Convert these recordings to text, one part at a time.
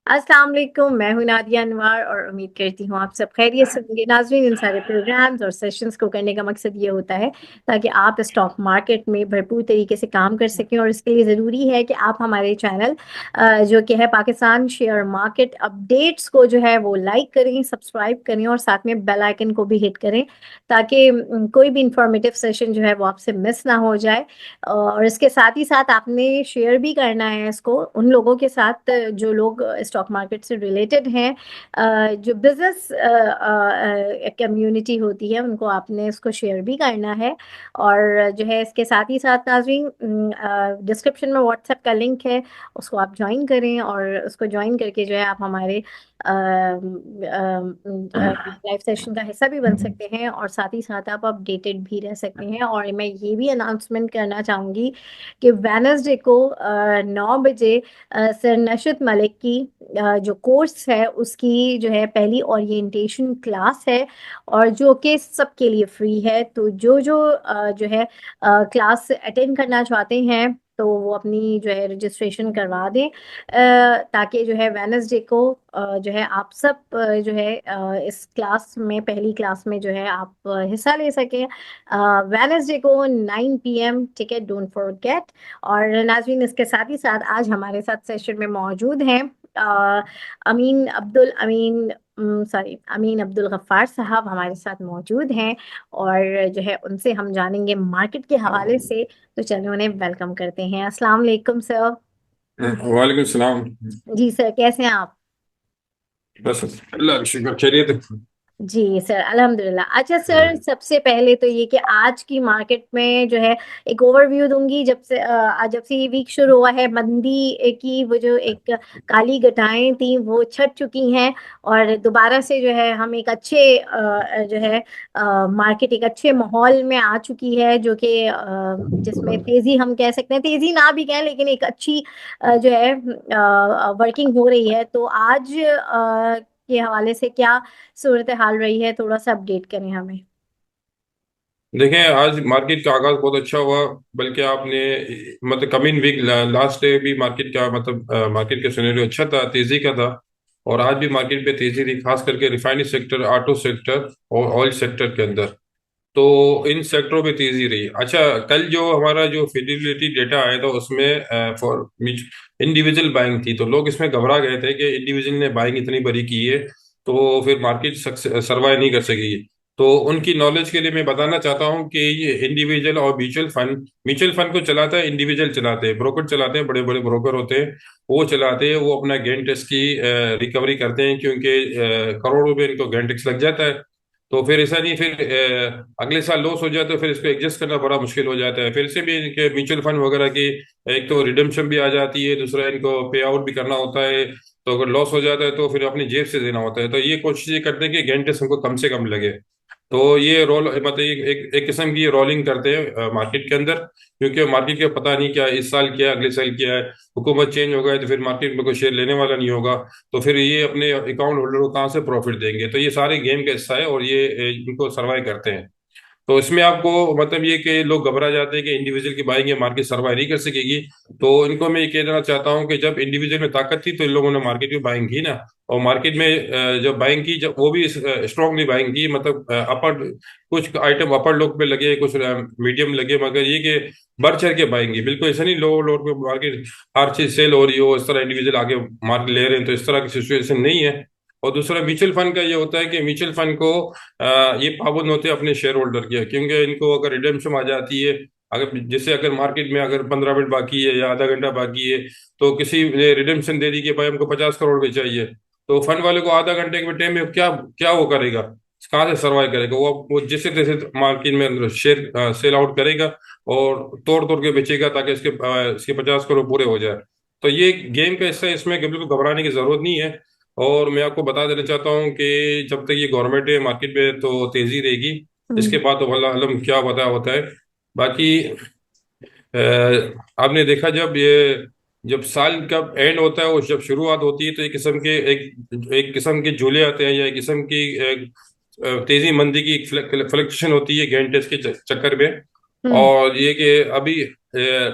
अस्सलाम वालेकुम। मैं हूं नादिया अनवर और उम्मीद करती हूँ आप सब खैरियत से होंगे। नाज़रीन, इन सारे प्रोग्राम्स और सेशंस को करने का मकसद ये होता है ताकि आप स्टॉक मार्केट में भरपूर तरीके से काम कर सकें, और इसके लिए ज़रूरी है कि आप हमारे चैनल जो कि है पाकिस्तान शेयर मार्केट अपडेट्स को जो है वो लाइक करें, सब्सक्राइब करें और साथ में बेल आइकन को भी हिट करें ताकि कोई भी इंफॉर्मेटिव सेशन जो है वो आपसे मिस ना हो जाए। और इसके साथ ही साथ आपने शेयर भी करना है इसको उन लोगों के साथ जो लोग स्टॉक मार्केट से रिलेटेड हैं। जो बिजनेस कम्युनिटी होती है उनको आपने इसको शेयर भी करना है। और जो है इसके साथ ही साथ नाज़रीन, डिस्क्रिप्शन में व्हाट्सएप का लिंक है, उसको आप ज्वाइन करें और उसको ज्वाइन करके जो है आप हमारे लाइव सेशन का हिस्सा भी बन सकते हैं और साथ ही साथ आप अपडेटेड भी रह सकते हैं। और मैं ये भी अनाउंसमेंट करना चाहूँगी कि वेनसडे को 9 बजे सर नशत मलिक की जो कोर्स है उसकी जो है पहली ओरिएंटेशन क्लास है, और जो कि सबके लिए फ्री है। तो जो जो जो है क्लास अटेंड करना चाहते हैं तो वो अपनी जो है रजिस्ट्रेशन करवा दें, ताकि जो है वेनसडे को जो है आप सब जो है इस क्लास में, पहली क्लास में जो है आप हिस्सा ले सकें। वेनसडे को 9 PM, टिकट डोंट फॉरगेट। और नाज़रीन, इसके साथ ही साथ आज हमारे साथ सेशन में मौजूद हैं अ, अमीन अब्दुल गफ्फार साहब हमारे साथ मौजूद हैं, और जो है उनसे हम जानेंगे मार्केट के हवाले से। तो चलिए उन्हें वेलकम करते हैं। अस्सलाम वालेकुम सर। वालेकुम सलाम। जी सर, कैसे हैं आप? बस अल्लाह का शुक्र, खैरियत है। जी सर, अल्हम्दुलिल्लाह। अच्छा सर, सबसे पहले तो ये कि आज की मार्केट में जो है एक ओवरव्यू दूंगी। जब से ये वीक शुरू हुआ है, मंदी की वो जो एक काली घटाएं थी वो छट चुकी हैं, और दोबारा से जो है हम एक अच्छे जो है मार्केट एक अच्छे माहौल में आ चुकी है, जो कि जिसमें तेजी, हम कह सकते हैं तेजी ना भी कहें लेकिन एक अच्छी जो है वर्किंग हो रही है। तो आज के हवाले से क्या सूरत हाल रही है, थोड़ा सा अपडेट करें हमें। देखें, आज मार्केट का आगाज बहुत अच्छा हुआ। बल्कि आपने मतलब कमिंग वीक लास्ट डे भी मार्केट का मतलब मार्केट का सिनेरियो अच्छा था, तेजी का था। और आज भी मार्केट पे तेजी थी, खास करके रिफाइनरी सेक्टर, ऑटो सेक्टर और ऑयल सेक्टर के अंदर। तो इन सेक्टरों में तेजी रही। अच्छा, कल जो हमारा जो फिजिबिलिटी डेटा आया था उसमें फॉर इंडिविजुअल बाइंग थी, तो लोग इसमें घबरा गए थे कि इंडिविजुअल ने बाइंग इतनी बड़ी की है तो फिर मार्केट सर्वाइव नहीं कर सकेगी। तो उनकी नॉलेज के लिए मैं बताना चाहता हूँ कि ये इंडिविजुअल और म्यूचुअल फंड को चलाता है, इंडिविजुअल चलाते हैं, ब्रोकर चलाते हैं, बड़े बड़े ब्रोकर होते हैं, वो चलाते हैं। वो अपना गेन टैक्स की रिकवरी करते हैं, क्योंकि करोड़ों रुपए इनको गेन टैक्स लग जाता है। तो फिर ऐसा नहीं, फिर अगले साल लॉस हो जाए तो फिर इसको एडजस्ट करना बड़ा मुश्किल हो जाता है। फिर से भी इनके म्यूचुअल फंड वगैरह की एक तो रिडम्पशन भी आ जाती है, दूसरा इनको पे आउट भी करना होता है। तो अगर लॉस हो जाता है तो फिर अपनी जेब से देना होता है। तो ये कोशिश ये करते हैं कि गेन टैक्स हमको कम से कम लगे। तो ये रोल मतलब एक किस्म की रोलिंग करते हैं मार्केट के अंदर, क्योंकि मार्केट का पता नहीं क्या इस साल क्या है, अगले साल क्या है। हुकूमत चेंज हो गई तो फिर मार्केट में कोई शेयर लेने वाला नहीं होगा। तो फिर ये अपने अकाउंट होल्डर को कहाँ से प्रॉफिट देंगे। तो ये सारे गेम का हिस्सा है और ये इनको सर्वाइव करते हैं। तो इसमें आपको मतलब ये कि लोग घबरा जाते हैं कि इंडिविजुअल की बाइंग है, मार्केट सर्वाइव नहीं कर सकेगी। तो इनको मैं ये कहना चाहता हूँ कि जब इंडिविजुअल में ताकत थी तो इन लोगों ने मार्केट में बाइंग की ना। और मार्केट में जब बाइंग की, जब वो भी स्ट्रांगली बाइंग की, मतलब अपर कुछ आइटम अपर लोग पे लगे, कुछ मीडियम लगे, मगर ये कि बढ़ चढ़ के बाइंग की, बिल्कुल ऐसा नहीं लो लोड पे मार्केट हर चीज सेल हो रही हो, इस तरह इंडिविजुअल आगे मार्केट ले रहे हैं, तो इस तरह की सिचुएशन नहीं है। और दूसरा म्यूचुअल फंड का ये होता है कि म्यूचुअल फंड को ये पाबंद होते हैं अपने शेयर होल्डर के, क्योंकि इनको अगर रिडेम्पशन आ जाती है, अगर जैसे अगर मार्केट में अगर 15 मिनट बाकी है या आधा घंटा बाकी है, तो किसी ने रिडेम्पशन दे दी कि भाई हमको 50 करोड़ रुपए चाहिए, तो फंड वाले को आधा घंटे के टाइम में क्या क्या वो करेगा, कहाँ से सर्वाइव करेगा। वो जैसे तैसे मार्केट में अंदर शेयर सेल आउट करेगा और तोड़ तोड़ के बेचेगा ताकि इसके 50 करोड़ पूरे हो जाए। तो ये गेम का हिस्सा है, इसमें बिल्कुल घबराने की जरूरत नहीं है। और मैं आपको बता देना चाहता हूँ कि जब तक ये गवर्नमेंट है मार्केट में तो तेजी रहेगी। इसके हम्म। बाद तो भला आलम क्या पता होता है। बाकी आपने देखा, जब साल का एंड होता है और जब शुरुआत होती है तो एक किस्म के झूले आते हैं, या एक किस्म की तेजी मंदी की फ्लक्चुएशन होती है गेन टेस्ट के चक्कर में। हम्म। और ये कि अभी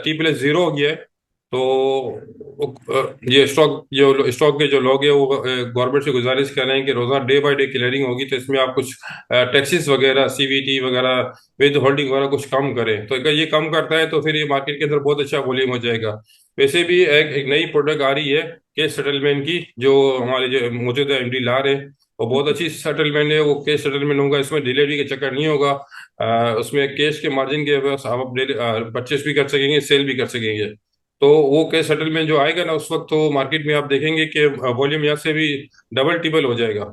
T+0 हो गया है। तो ये स्टॉक के जो लोग हैं वो गवर्नमेंट से गुजारिश कर रहे हैं कि रोजाना डे बाय डे क्लियरिंग होगी, तो इसमें आप कुछ टैक्सेस वगैरह, सीवीटी वगैरह, विद होल्डिंग वगैरह कुछ कम करें। तो अगर ये कम करता है तो फिर ये मार्केट के अंदर बहुत अच्छा वॉल्यूम हो जाएगा। वैसे भी एक नई प्रोडक्ट आ रही है केस सेटलमेंट की, जो हमारे जो मौजूदा एमडी ला रहे हैं, वो बहुत अच्छी सेटलमेंट है। वो केस सेटलमेंट होगा, इसमें डिलीवरी का चक्कर नहीं होगा। उसमें कैश के मार्जिन के बस आप परचेस भी कर सकेंगे, सेल भी कर सकेंगे। तो वो कैश सेटलमेंट जो आएगा ना, उस वक्त तो मार्केट में आप देखेंगे कि वॉल्यूम यहाँ से भी डबल टिबल हो जाएगा।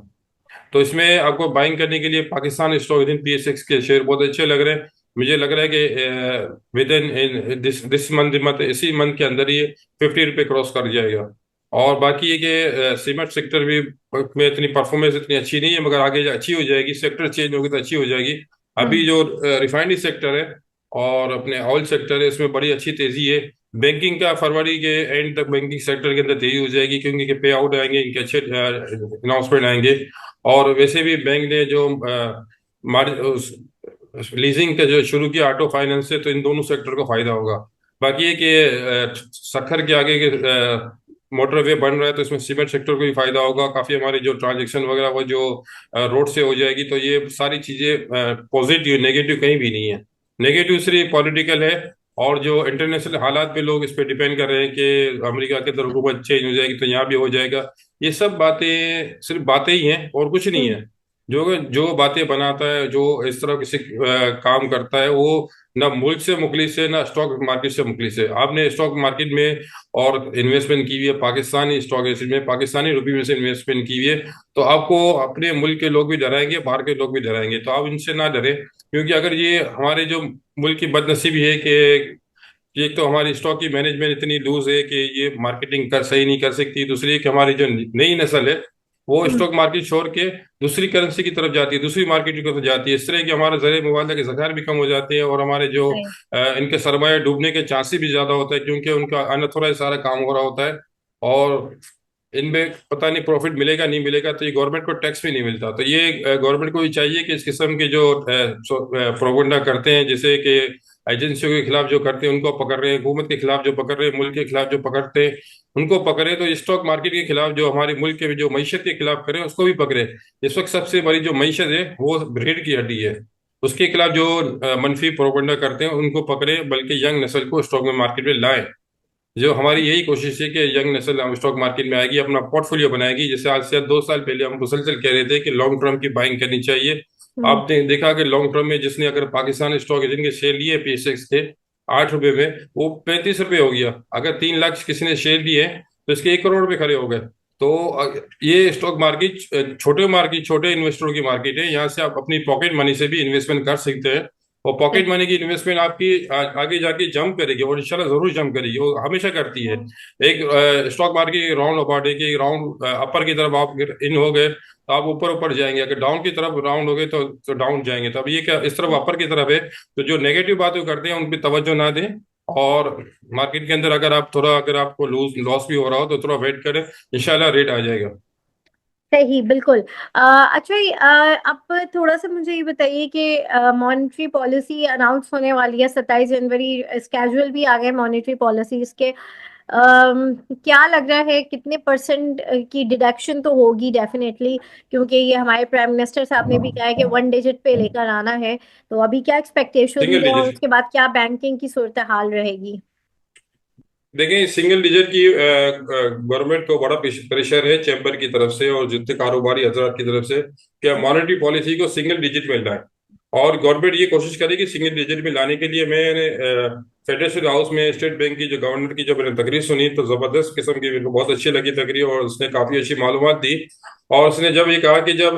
तो इसमें आपको बाइंग करने के लिए Pakistan stock with in PSX के शेयर बहुत अच्छे लग रहे हैं। मुझे लग रहा है कि विद इन दिस मंथ, मतलब इसी मंथ के अंदर ये 50 रुपये क्रॉस कर जाएगा। और बाकी ये कि सीमेंट सेक्टर भी में इतनी परफॉर्मेंस इतनी अच्छी नहीं है, मगर आगे अच्छी हो जाएगी, सेक्टर चेंज होगी तो अच्छी हो जाएगी। अभी हम्म। जो रिफाइनरी सेक्टर है और अपने ऑयल सेक्टर है, इसमें बड़ी अच्छी तेजी है। बैंकिंग का फरवरी के एंड तक बैंकिंग सेक्टर के अंदर तेजी हो जाएगी, क्योंकि पे आउट आएंगे, इनके अच्छे अनाउंसमेंट आएंगे। और वैसे भी बैंक ने जो लीजिंग का जो शुरू किया ऑटो फाइनेंस से, तो इन दोनों सेक्टर को फायदा होगा। बाकी ये कि सखर के आगे के मोटरवे बन रहा है, तो इसमें सीमेंट सेक्टर को भी फायदा होगा काफी। हमारी जो ट्रांजेक्शन वगैरह वो जो रोड से हो जाएगी, तो ये सारी चीजें पॉजिटिव, नेगेटिव कहीं भी नहीं है। नेगेटिव सिर्फ पॉलिटिकल है, और जो इंटरनेशनल हालात पे लोग इस पे डिपेंड कर रहे हैं कि अमेरिका के अंदर हुकूमत चेंज हो जाएगी तो यहाँ भी हो जाएगा। ये सब बातें सिर्फ बातें ही हैं और कुछ नहीं हम्म। है। जो जो बातें बनाता है, जो इस तरह किसी काम करता है, वो ना मुल्क से मुखलिस है, ना स्टॉक मार्केट से मुखलिस है। आपने स्टॉक मार्केट में और इन्वेस्टमेंट की हुई है, पाकिस्तानी स्टॉक एक्सचेंज में पाकिस्तानी रुपये में से इन्वेस्टमेंट की हुई है, तो आपको अपने मुल्क के लोग भी डराएंगे, बाहर के लोग भी डराएंगे, तो आप इनसे ना डरे। क्योंकि अगर ये हमारे जो मुल्क की बदनसीबी है कि एक तो हमारी स्टॉक की मैनेजमेंट इतनी लूज है कि ये मार्केटिंग कर सही नहीं कर सकती। दूसरी है कि हमारी जो नई नस्ल है, वो हम्म। स्टॉक मार्केट छोड़ के दूसरी करेंसी की तरफ जाती है, दूसरी मार्केट की तरफ जाती है। इस तरह की हमारे जरिए मुबादला के ज़खायर भी कम हो जाते हैं, और हमारे जो सही। इनके सरमाए डूबने के चांसेस भी ज़्यादा होता है, क्योंकि उनका अनथोराइज सारा काम हो रहा होता है। और इनमें पता नहीं प्रॉफिट मिलेगा नहीं मिलेगा, तो ये गवर्नमेंट को टैक्स भी नहीं मिलता। तो ये गवर्नमेंट को भी चाहिए कि इस किस्म के जो प्रोगंडा करते हैं, जैसे कि एजेंसियों के खिलाफ जो करते हैं उनको पकड़ रहे हैं, हुकूमत के खिलाफ जो पकड़ रहे हैं, मुल्क के खिलाफ जो पकड़ते हैं उनको पकड़े, तो स्टॉक मार्केट के खिलाफ जो हमारे मुल्क के जो मीशत के खिलाफ करें उसको भी पकड़े। इस वक्त सबसे बड़ी जो मीशत है वो रीढ़ की हड्डी है। उसके खिलाफ जो मनफी प्रोपगंडा करते हैं उनको पकड़े, बल्कि यंग नस्ल को स्टॉक में मार्केट में लाए। जो हमारी यही कोशिश है कि यंग नस्ल हम स्टॉक मार्केट में आएगी, अपना पोर्टफोलियो बनाएगी। जैसे आज से 2 साल पहले हम मुसलसल कह रहे थे कि लॉन्ग टर्म की बाइंग करनी चाहिए। हम्म। आपने देखा कि लॉन्ग टर्म में जिसने अगर पाकिस्तान स्टॉक एक्सचेंज के शेयर लिए PSX के 8 रुपए में, वो 35 रुपए हो गया। अगर 3 लाख किसी ने शेयर लिए तो इसके 1 करोड़ रुपए खड़े हो गए। तो ये स्टॉक मार्केट छोटे मार्केट, छोटे इन्वेस्टरों की मार्केट है। यहाँ से आप अपनी पॉकेट मनी से भी इन्वेस्टमेंट कर सकते हैं। और पॉकेट सही। मनी की इन्वेस्टमेंट आपकी आगे जाके जंप करेगी, और इंशाल्लाह जरूर जंप करेगी, वो हमेशा करती है। एक स्टॉक मार्केट राउंड अबाउट है कि राउंड अपर की तरफ आप इन हो गए तो आप ऊपर ऊपर जाएंगे, अगर डाउन की तरफ राउंड हो गए तो डाउन जाएंगे। तो अब ये क्या इस तरफ अपर की तरफ है, तो जो नेगेटिव बातें करते हैं उन पर तवज्जो ना दें। और मार्केट के अंदर अगर आप थोड़ा, अगर आपको लूज लॉस भी हो रहा हो तो थोड़ा वेट करें, इंशाल्लाह रेट आ जाएगा। सही, बिल्कुल। अच्छा, आप थोड़ा सा मुझे ये बताइए कि मॉनेटरी पॉलिसी अनाउंस होने वाली है 27 जनवरी। स्केड्यूल भी आ गए मॉनेटरी पॉलिसी इसके। क्या लग रहा है कितने परसेंट की डिडक्शन तो होगी डेफिनेटली, क्योंकि ये हमारे प्राइम मिनिस्टर साहब ने भी कहा है कि 1 डिजिट पे लेकर आना है। तो अभी क्या एक्सपेक्टेशन सिंगल है और डिजिट। उसके बाद क्या बैंकिंग की सूरत हाल रहेगी? देखिए, सिंगल डिजिट की गवर्नमेंट को बड़ा प्रेशर है चैम्बर की तरफ से और जितने कारोबारी हजरात की तरफ से, कि मॉनेटरी पॉलिसी को सिंगल डिजिट में लाए। और गवर्नमेंट ये कोशिश करेगी सिंगल डिजिट में लाने के लिए। मैंने फेडरेशन हाउस में स्टेट बैंक की जो गवर्नर की, जब मैंने तकरीर सुनी तो जबरदस्त किस्म की, मेरे को बहुत अच्छी लगी तकरीर, और उसने काफी अच्छी मालूमात दी। और उसने जब ये कहा कि जब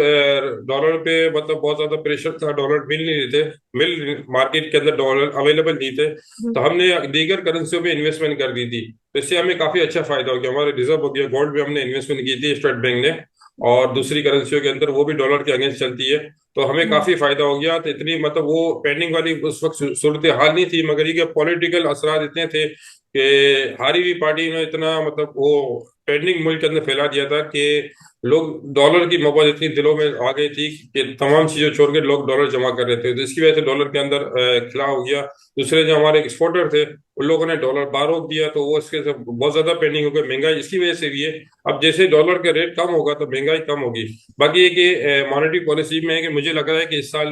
डॉलर पे मतलब बहुत ज्यादा प्रेशर था, डॉलर मिल नहीं रहे थे, मिल मार्केट के अंदर डॉलर अवेलेबल नहीं थे, तो हमने दीगर करेंसियों में इन्वेस्टमेंट कर दी थी। तो इससे हमें काफी अच्छा फायदा हो गया। हमारे रिजर्व हो गया, गोल्ड में हमने इन्वेस्टमेंट की थी स्टेट बैंक ने, और दूसरी करेंसियों के अंदर वो भी डॉलर के अगेंस्ट चलती है, तो हमें काफी फायदा हो गया। तो इतनी मतलब वो पेंडिंग वाली उस वक्त सूरत हाल नहीं थी, मगर ये पॉलिटिकल असरात इतने थे कि हारी हुई पार्टी ने इतना मतलब वो पेंडिंग मुल्क के अंदर फैला दिया था कि लोग डॉलर की मोहब्बत इतनी दिलों में आ गई थी कि तमाम चीजें छोड़ के लोग डॉलर जमा कर रहे थे, तो इसकी वजह से डॉलर के अंदर खिलाफ हो गया। दूसरे जो हमारे एक्सपोर्टर थे उन लोगों ने डॉलर बाहर रोक दिया, तो वो इसके से बहुत ज्यादा पेंडिंग हो गई, महंगाई इसकी वजह से भी है। अब जैसे डॉलर का रेट कम होगा तो महंगाई कम होगी। बाकी ये कि मॉनेटरी पॉलिसी में है कि मुझे लग रहा है कि इस साल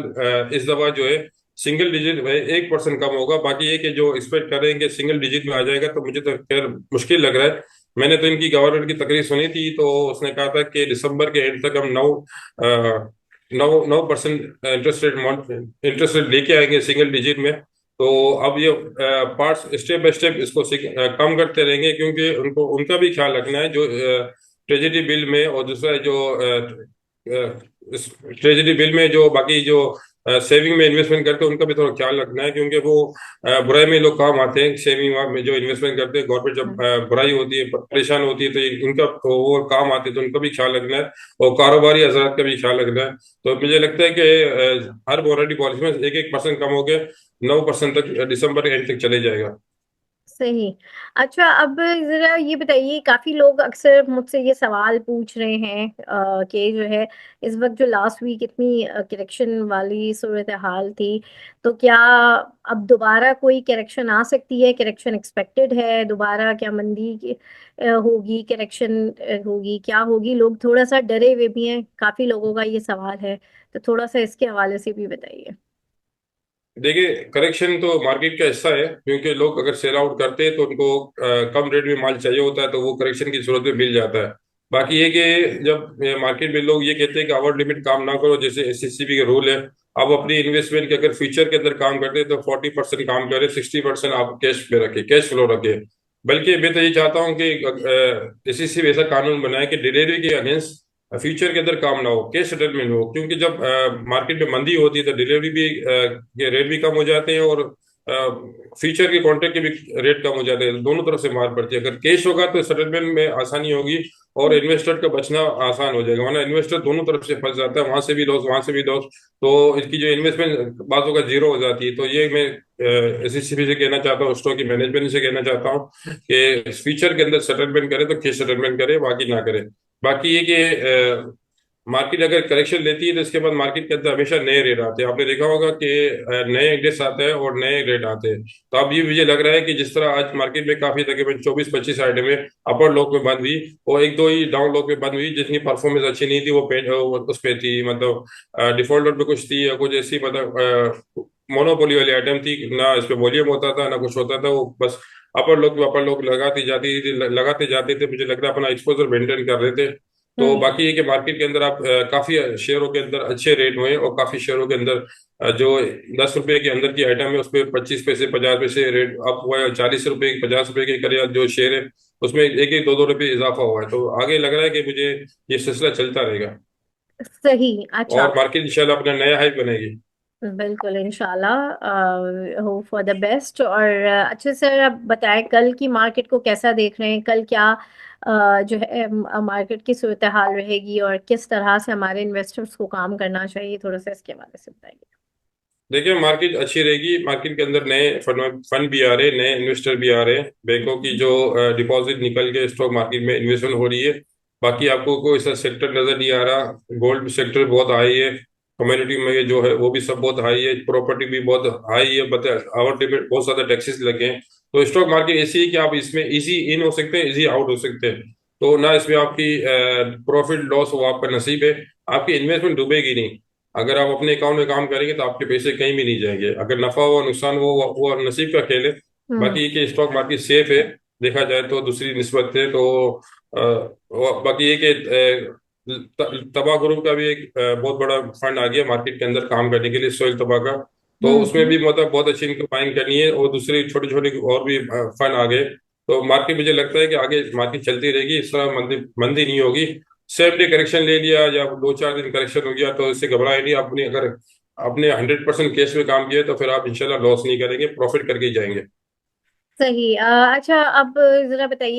इस दफा जो है सिंगल डिजिट में 1% कम होगा। बाकी ये कि जो एक्सपेक्ट करेंगे सिंगल डिजिट में आ जाएगा, तो मुझे तो खैर मुश्किल लग रहा है। मैंने तो इनकी गवर्नर की तकरीर सुनी थी, तो उसने कहा था कि दिसंबर के एंड तक हम 9% इंटरेस्ट रेट लेके आएंगे सिंगल डिजिट में। तो अब ये पार्ट्स स्टेप बाय स्टेप इसको कम करते रहेंगे, क्योंकि उनको उनका भी ख्याल रखना है जो ट्रेजेडी बिल में, और दूसरा जो ट्रेजेडी बिल में जो बाकी जो सेविंग में इन्वेस्टमेंट करते हैं उनका भी थोड़ा ख्याल रखना है, क्योंकि वो बुराई में लोग काम आते हैं। सेविंग में जो इन्वेस्टमेंट करते हैं, गवर्नमेंट जब बुराई होती है, परेशान होती है, तो इनका तो वो काम आते हैं, तो उनका भी ख्याल रखना है। और कारोबारी हजरात का भी ख्याल रखना है। तो मुझे लगता है कि हर मॉनेटरी पॉलिसी में 1-1% कम हो गए, 9% तक दिसंबर के एंड तक चले जाएगा। सही। अच्छा, अब जरा ये बताइए, काफी लोग अक्सर मुझसे ये सवाल पूछ रहे हैं कि जो है इस वक्त जो लास्ट वीक इतनी करेक्शन वाली सूरत हाल थी, तो क्या अब दोबारा कोई करेक्शन आ सकती है? करेक्शन एक्सपेक्टेड है दोबारा? क्या मंदी होगी? करेक्शन होगी? क्या होगी? लोग थोड़ा सा डरे हुए भी हैं, काफी लोगों का ये सवाल है, तो थोड़ा सा इसके हवाले से भी बताइए। देखिए, करेक्शन तो मार्केट का हिस्सा है, क्योंकि लोग अगर सेल आउट करते हैं तो उनको कम रेट में माल चाहिए होता है, तो वो करेक्शन की सूरत में मिल जाता है। बाकी ये कि जब मार्केट में लोग ये कहते हैं कि आवर लिमिट काम ना करो, जैसे एसएससीबी के रूल है, आप अपनी इन्वेस्टमेंट के अगर फ्यूचर के अंदर काम करते हैं तो 40% काम करें, 60% आप कैश पे रखें, कैश फ्लो रखें। बल्कि मैं तो ये चाहता हूँ कि एसएससी ऐसा कानून बनाए कि डिलीवरी के अगेंस्ट फ्यूचर के अंदर काम ना हो, कैश सेटलमेंट हो, क्योंकि जब मार्केट में मंदी होती है तो डिलीवरी भी के रेट भी कम हो जाते हैं, और फ्यूचर के कॉन्ट्रैक्ट के भी रेट कम हो जाते हैं, दोनों तरफ से मार पड़ती है। अगर कैश होगा तो सेटलमेंट में आसानी होगी, और इन्वेस्टर का बचना आसान हो जाएगा, वरना इन्वेस्टर दोनों तरफ से फंस जाता है, वहां से भी लॉस, वहां से भी लॉस। तो इसकी जो इन्वेस्टमेंट बाजू का जीरो हो जाती है। तो ये मैं एसएससी से कहना चाहता हूँ, स्टॉक की मैनेजमेंट से कहना चाहता हूँ कि फ्यूचर के अंदर सेटलमेंट करें तो कैश सेटलमेंट करें, बाकी ना करें। बाकी ये कि मार्केट अगर करेक्शन लेती है तो इसके बाद मार्केट के अंदर हमेशा नए रेट आते हैं। आपने देखा होगा कि नए इंडेक्स आते हैं और नए रेट आते हैं। तो अब ये मुझे लग रहा है कि जिस तरह आज मार्केट में काफी तकरीबन 24-25 आइटमें अपर लोक में बंद हुई, और एक दो ही डाउन लोक में बंद हुई जिसकी परफॉर्मेंस अच्छी नहीं थी, वो उस पे थी, मतलब डिफॉल्टर पे कुछ थी, या कुछ ऐसी मतलब मोनोपोली वाली आइटम थी, ना इस पे वॉल्यूम होता था ना कुछ होता था, वो बस अपर लोग लगाती जाती थी, लगाते जाते थे, मुझे लग रहा है अपना एक्सपोजर मेंटेन कर रहे थे। तो हम्म। बाकी ये कि मार्केट के अंदर आप काफी शेयरों के अंदर अच्छे रेट हुए, और काफी शेयरों के अंदर जो 10 रुपए के अंदर की आइटम है उस पर 25 पैसे 50 पैसे रेट अप हुआ है, 40 रुपए 50 रुपए के करीब जो शेयर है उसमें एक एक 2-2 रुपए इजाफा हुआ है। तो आगे लग रहा है कि मुझे ये सिलसिला चलता रहेगा, सही। अच्छा। और मार्केट इंशाल्लाह अपना नया हाई बनेगी। बिल्कुल, इंशाल्लाह, होप फॉर द बेस्ट। और अच्छे से आप बताएं, कल की मार्केट को कैसा देख रहे हैं? कल क्या जो है मार्केट की सूरत हाल रहेगी, और किस तरह से हमारे इन्वेस्टर्स को काम करना चाहिए? थोड़ा सा इसके बारे से बताइए। देखिए, मार्केट अच्छी रहेगी। मार्केट के अंदर नए फंड फंड भी आ रहे हैं, नए इन्वेस्टर भी आ रहे हैं, बैंकों की जो डिपॉजिट निकल के स्टॉक मार्केट में इन्वेस्टमेंट हो रही है। बाकी आपको कोई ऐसा सेक्टर नजर नहीं आ रहा। गोल्ड सेक्टर बहुत हाई है, कम्युनिटी में जो है वो भी सब बहुत हाई है, प्रॉपर्टी भी बहुत हाई है, बट आवर लिमिट बहुत ज्यादा टैक्सेस लगे हैं। तो स्टॉक मार्केट ऐसी है कि आप इसमें इजी इन हो सकते हैं, इजी आउट हो सकते हैं। तो ना इसमें आपकी प्रॉफिट लॉस वो आपका नसीब है, आपकी इन्वेस्टमेंट डूबेगी नहीं। अगर आप अपने अकाउंट में काम करेंगे तो आपके पैसे कहीं भी नहीं जाएंगे, अगर नफा हो नुकसान हो वो नसीब का खेल है। हम्म। बाकी ये कि स्टॉक मार्केट सेफ है, देखा जाए तो दूसरी निस्बत है। तो बाकी ये कि तबा ग्रुप का भी एक बहुत बड़ा फंड आ गया मार्केट के अंदर काम करने के लिए, सोहेल तबा का। तो उसमें हम्म। भी मतलब बहुत अच्छी इनको बाइंग करनी है, और दूसरी छोटे छोटे और भी फंड आ गए। तो मार्केट मुझे लगता है कि आगे मार्केट चलती रहेगी, इस तरह मंदी मंदी नहीं होगी। सेम डे करेक्शन ले लिया या 2-4 दिन करेक्शन हो गया तो इससे घबराए नहीं। अपनी अगर आपने 100% केस में काम किया तो फिर आप इंशाल्लाह लॉस नहीं करेंगे, प्रॉफिट करके ही जाएंगे। सही। अच्छा, अब जरा बताइए।